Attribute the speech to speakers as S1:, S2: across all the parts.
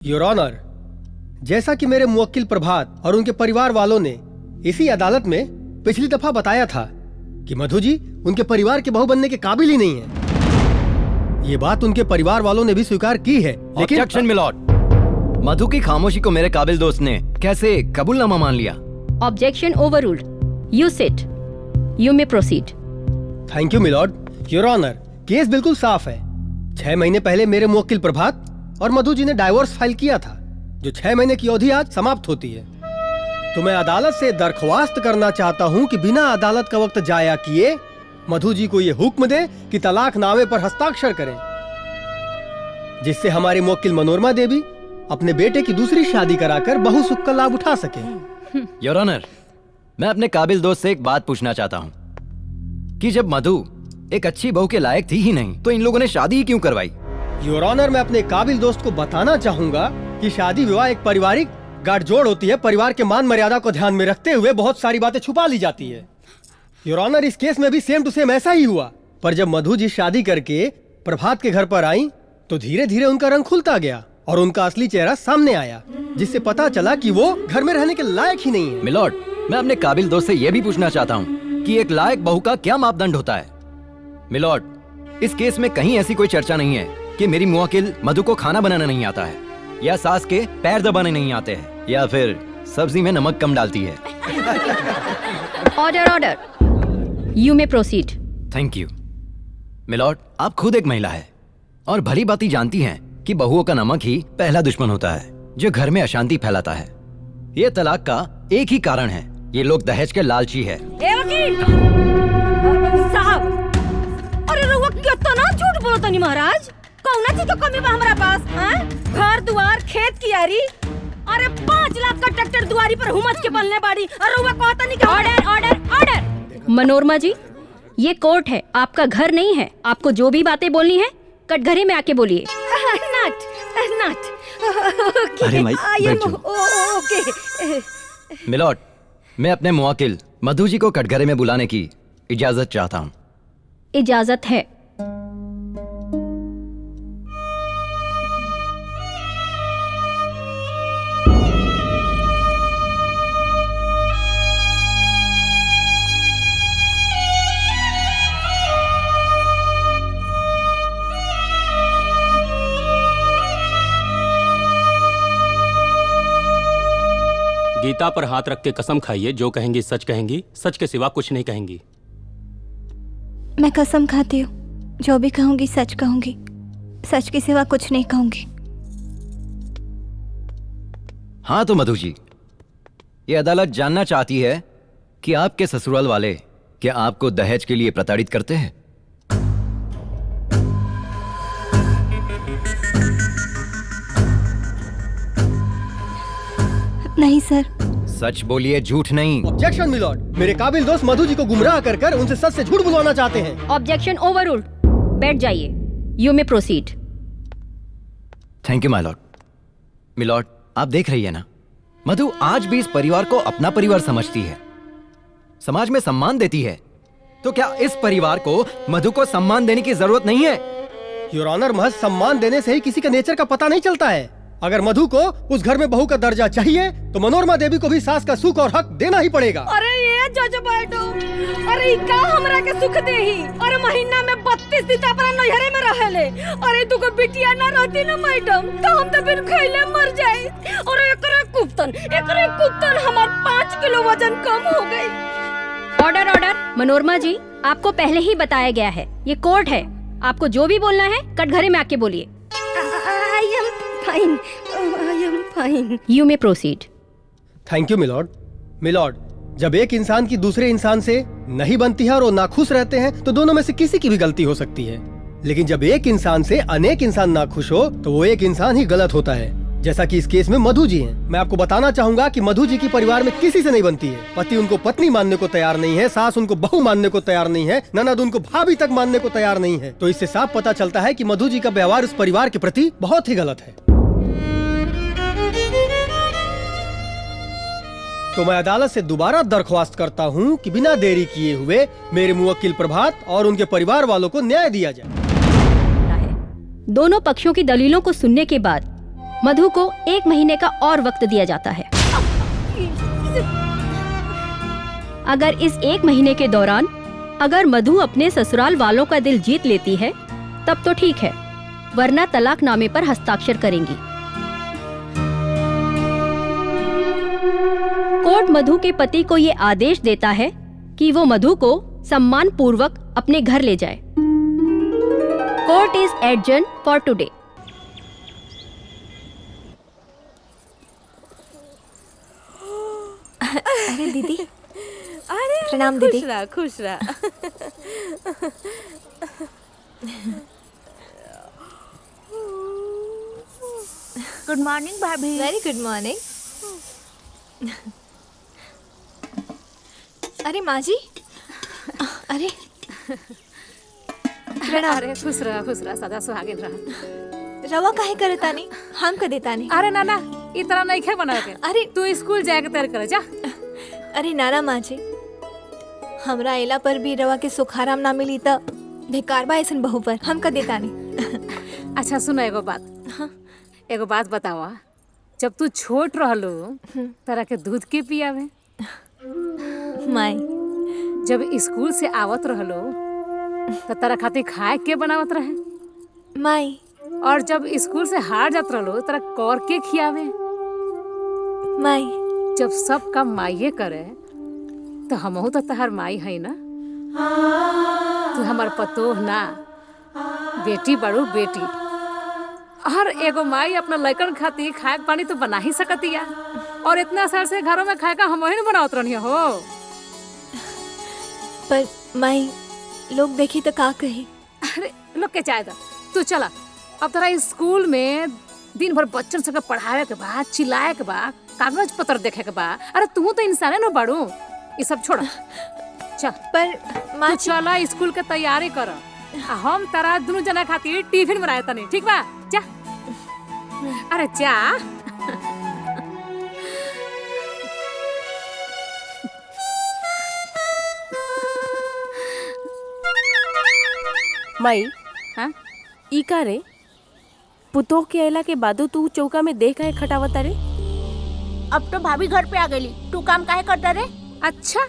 S1: Your honour, जैसा कि मेरे मुवक्किल प्रभात और उनके परिवार वालों ने इसी अदालत में पिछली दफा बताया था कि मधु जी उनके परिवार के बहू बनने के काबिल ही नहीं है। ये बात उनके परिवार वालों ने भी स्वीकार की है, लेकिन
S2: ऑब्जेक्शन मिलॉर्ड, मधु की खामोशी को मेरे काबिल दोस्त ने कैसे कबूलनामा मान लिया?
S3: Objection overruled. You sit. You may proceed.
S1: Thank you milord. Your honour, case बिल्कुल साफ है। 6 महीने पहले मेरे मुवक्किल प्रभात और मधु जी ने डाइवोर्स फाइल किया था, जो 6 महीने की अवधि आज समाप्त होती है। तो मैं अदालत से दरख्वास्त करना चाहता हूं कि बिना अदालत का वक्त जाया किए मधु जी को ये हुक्म दे कि तलाकनामे पर हस्ताक्षर करें, जिससे हमारी मुवक्किल मनोरमा देवी अपने बेटे की दूसरी शादी कराकर बहू सुख का लाभ उठा सके।
S2: योर ऑनर, मैं अपने काबिल दोस्त से एक बात पूछना चाहता हूँ कि जब मधु एक अच्छी बहू के लायक थी ही नहीं, तो इन लोगों ने शादी ही क्यों करवाई?
S1: योर ऑनर, मैं अपने काबिल दोस्त को बताना चाहूंगा कि शादी विवाह एक पारिवारिक गाठजोड़ होती है। परिवार के मान मर्यादा को ध्यान में रखते हुए बहुत सारी बातें छुपा ली जाती है। योर ऑनर, इस केस में भी सेम टू सेम ऐसा ही हुआ। पर जब मधु जी शादी करके प्रभात के घर पर आई तो धीरे धीरे उनका रंग खुलता गया और उनका असली चेहरा सामने आया, जिससे पता चला कि वो घर में रहने के लायक ही नहीं है।
S2: मिलॉर्ड, मैं अपने काबिल दोस्त से यह भी पूछना चाहता हूँ कि एक लायक बहू का क्या मापदंड होता है? मिलॉर्ड, इस केस में कहीं ऐसी कोई चर्चा नहीं है कि मेरी मुवक्किल मधु को खाना बनाना नहीं आता है, या सास के पैर दबाने नहीं आते हैं, या फिर सब्जी में नमक कम डालती है।
S3: Order order. You may proceed.
S2: Thank you milord, आप खुद एक महिला है और भली भांति जानती हैं कि बहुओं का नमक ही पहला दुश्मन होता है जो घर में अशांति फैलाता है। ये तलाक का एक ही कारण है, ये लोग दहेज के लालची है।
S3: ए वकील साहब, अरे रउआ कितना झूठ बोलत तनी महाराज। कौना चीज का कमी बा हमरा पास? हैं? घर दुआर खेत कियारी, अरे 5 लाख का ट्रैक्टर दुआरी पर हुमच के बनने बाड़ी और रउआ कहता नहीं कि ऑर्डर ऑर्डर ऑर्डर। मनोरमा जी, ये कोर्ट है, आपका घर नहीं है। आपको जो भी बातें बोलनी है कटघरे में आके बोलिए।
S2: अरे माई, बैठ जाओ। मिलॉर्ड, मैं अपने मुवक्किल मधु जी को कटघरे में बुलाने की इजाजत चाहता हूँ।
S3: इजाजत है।
S4: गीता पर हाथ रख के कसम खाइए, जो कहेंगी सच कहेंगी, सच के सिवा कुछ नहीं कहेंगी।
S5: मैं कसम खाती हूँ, जो भी कहूंगी सच कहूंगी, सच के सिवा कुछ नहीं कहूंगी।
S2: हाँ तो मधु जी, ये अदालत जानना चाहती है कि आपके ससुराल वाले क्या आपको दहेज के लिए प्रताड़ित करते हैं?
S5: नहीं सर।
S2: सच बोलिए, झूठ नहीं।
S1: ऑब्जेक्शन मिलॉर्ड, मेरे काबिल दोस्त मधु जी को गुमराह कर कर उनसे सच से झूठ बुलवाना चाहते हैं।
S3: Objection overruled. बैठ जाइए। You may proceed.
S2: Thank you my lord. Milord, आप देख रही है ना, मधु आज भी इस परिवार को अपना परिवार समझती है, समाज में सम्मान देती है। तो क्या इस परिवार को मधु को सम्मान देने की जरूरत नहीं है?
S1: योर ऑनर, महज सम्मान देने से ही किसी का नेचर का पता नहीं चलता है। अगर मधु को उस घर में बहू का दर्जा चाहिए तो मनोरमा देवी को भी सास का सुख और हक देना ही पड़ेगा।
S3: अरे ये जज बैठो, अरे का हमरा के सुख देही? अरे महीना में 32 दिन अपना नैहरे में रहेले। अरे तू को बिटिया ना रहती ना मैडम, तो हम तो बिन खइले मर जाई। और एकरे कुप्तन हमार 5 किलो वजन कम हो गई। Order order. मनोरमा जी, आपको पहले ही बताया गया है, ये कोर्ट है। आपको जो भी बोलना है कटघरे में आके बोलिए। I am fine. You may proceed.
S1: Thank you milord. Milord, जब एक इंसान की दूसरे इंसान से नहीं बनती है और वो नाखुश रहते हैं तो दोनों में से किसी की भी गलती हो सकती है। लेकिन जब एक इंसान से अनेक इंसान नाखुश हो तो वो एक इंसान ही गलत होता है, जैसा कि इस केस में मधु जी हैं। मैं आपको बताना चाहूंगा कि मधु जी की परिवार में किसी से नहीं बनती है। पति उनको पत्नी मानने को तैयार नहीं है, सास उनको बहू मानने को तैयार नहीं है, ननद उनको भाभी तक मानने को तैयार नहीं है। तो इससे साफ पता चलता है कि मधु जी का व्यवहार उस परिवार के प्रति बहुत ही गलत है। तो मैं अदालत से दोबारा दरख्वास्त करता हूँ कि बिना देरी किए हुए मेरे मुवक्किल प्रभात और उनके परिवार वालों को न्याय दिया जाए।
S3: दोनों पक्षों की दलीलों को सुनने के बाद
S6: मधु को 1 महीने का और वक्त दिया जाता है। अगर इस 1 महीने के दौरान अगर मधु अपने ससुराल वालों का दिल जीत लेती है तब तो ठीक है, वरना तलाकनामे पर हस्ताक्षर करेंगी। कोर्ट मधु के पति को ये आदेश देता है कि वो मधु को सम्मान पूर्वक अपने घर ले जाए। Court is adjourn for today.
S5: अरे दीदी,
S7: अरे
S5: प्रणाम दीदी।
S7: खुश रहा।
S5: गुड मॉर्निंग भाभी। Very good morning. अरे माँ जी, अरे प्रणाम।
S7: अरे खुश रहा सदा सुहागिन रहा।
S5: रवा काहे करे तानी, हम कर देता नहीं।
S7: अरे नाना इतना नहीं खे बना के।
S5: अरे
S7: तू स्कूल जाए के तैयार कर जा।
S5: अरे नाना माँ जी, हमरा एला पर भी रवा के सुख आराम ना मिली त बेकार बा ऐसन बहू पर हम कर देता नहीं।
S7: अच्छा सुनो एगो बात बतावा। जब तू छोट रहलो तरह के दूध के पियावे,
S5: माई
S7: जब स्कूल से आवत रहलो तो तरह खातिर खाए के बनावत रहे,
S5: माई
S7: और जब स्कूल से हार जात रहलो तरह कौर के खियावे।
S5: माई
S7: जब सब काम माइये करे तो हमहू तो तहार माई है ना। तू हमार पतोह ना, बेटी बड़ू बेटी। हर एगो माई अपना लड़कन खातिर खाए पानी तो बना ही सकतिया, और इतना साल से घरों में खाए का हम ही बनावत रहनी हो।
S5: पर माई लोग देखी तो का कही।
S7: अरे लोग के चाहे था तू चला। अब तेरा स्कूल में दिन भर बच्चन सबके पढ़ावे के बाद, चिल्लाए के बाद, कागज पत्र देखे के बाद। अरे तू तो इंसान है ना बाड़ू, ये सब छोड़। चल
S5: पर माँ
S7: तू चला स्कूल के तैयारी कर। हम तारा दोनों जना खातिर टिफिन बनाए तनी, ठीक बा? जा। अरे जा।
S8: माई,
S7: हाँ?
S8: ई का रे? पुतोह के अला के बादो तू चौका में देख काहे खटावता रे?
S9: अब तो भाभी घर पे आ गई, तू काम काहे करता रे?
S7: अच्छा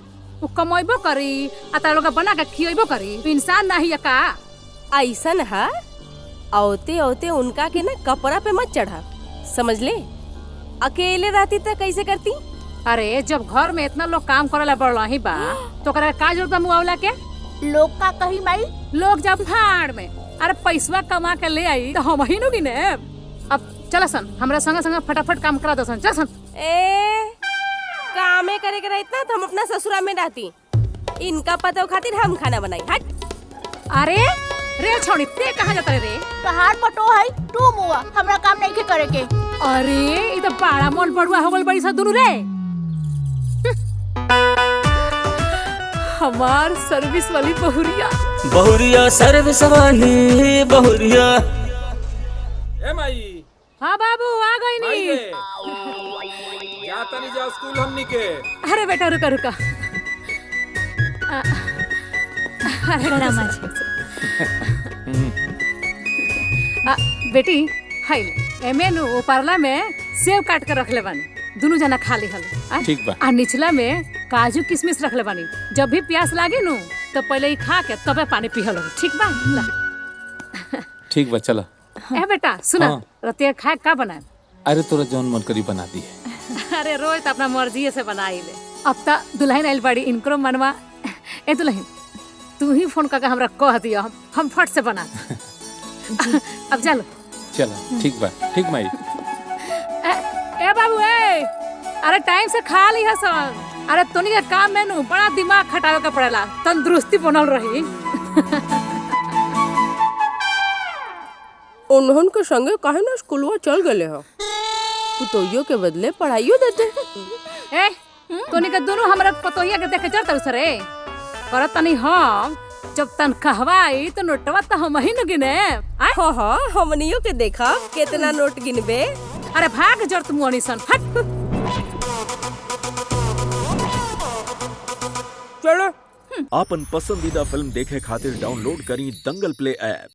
S7: वो कमाइबो करी आ तारा लोग बना के खियाइबो करी। तू इंसान नहीं है का?
S8: ऐसन हा औते औते उनका के ना कपड़ा पे मत चढ़ा, समझ ले। अकेले रहती तो कैसे करती?
S7: अरे जब घर में इतना लोग काम करेला बढ़ला ही बा तो करे का जरूरत बा मुआवला के?
S9: लोग का कही माई?
S7: लोग जब भाड़ में अरे पैसवा कमा के ले आई तो हम ही नु गिने। अब चल सन हमरा संगे संगे फटाफट काम करा दो सन। चल सन।
S8: ए कामे करे के रहत ना तो हम अपना ससुरा में रहती। इनका पतो खातिर हम खाना बनाई। हट।
S7: अरे रे छोड़ी ते कहां जाता रे?
S9: पहाड़ पटो है तू मुआ, हमरा काम नहीं के करे के।
S7: अरे ई तो बड़ा मन पड़ुआ हो गल बड़ी सा दुनु रे। हमार सर्विस वाली बहुरिया
S10: सर्विस वाली बहुरिया।
S11: ए माई।
S7: हाँ बाबू आ गई नी।
S11: जाता नहीं जा स्कूल हमनी के।
S7: अरे बेटा रुका रुका। बेटी हाय एमे नु पार्ला में सेब काट के रख ले बानी, दोनों जना खा ली हल।
S11: ठीक बा।
S7: आ निचला में काजू किशमिश रख ले बानी, जब भी प्यास लागे नु तो पहले ही खा के तबे पानी पिहल। ठीक बा? ला।
S11: ठीक बा चला।
S7: ए बेटा सुना,
S11: हाँ।
S7: रतिया खाए का बनाए?
S11: अरे तोरा जौन मन करी बना दी है।
S7: अरे रोज तो अपना मर्जी से बनाई ले। अब ता दुल्हन आइल बड़ी, इनकरो मनवा। ए दुल्हन तू ही फोन करके हमरा कह दिया, हम फट से बना। अब चलो।
S11: चला ठीक बा। ठीक माई।
S7: ए बाबू ए, अरे टाइम से खा ली है सब। अरे तोनी के काम में नु बड़ा दिमाग खटावे के पड़ेला, तंदुरुस्ती बनल रही।
S8: उन्होंने के संगे काहे ना स्कूलवा चल गले हो, पुतोहियो के बदले पढ़ाइयो देते।
S7: ए तोनी के दोनों हमरा पतोहिया के देखे चलता सरे करत तनी। हम जब तनख्वाह आई तो नोटवा तो हम ही न गिने।
S8: हाँ हाँ हमनियो के देखा कितना नोट गिनबे।
S7: अरे भाग जर तुम अनिसन हट।
S8: चलो।
S12: आपन पसंदीदा फिल्म देखे खातिर डाउनलोड करी दंगल प्ले ऐप।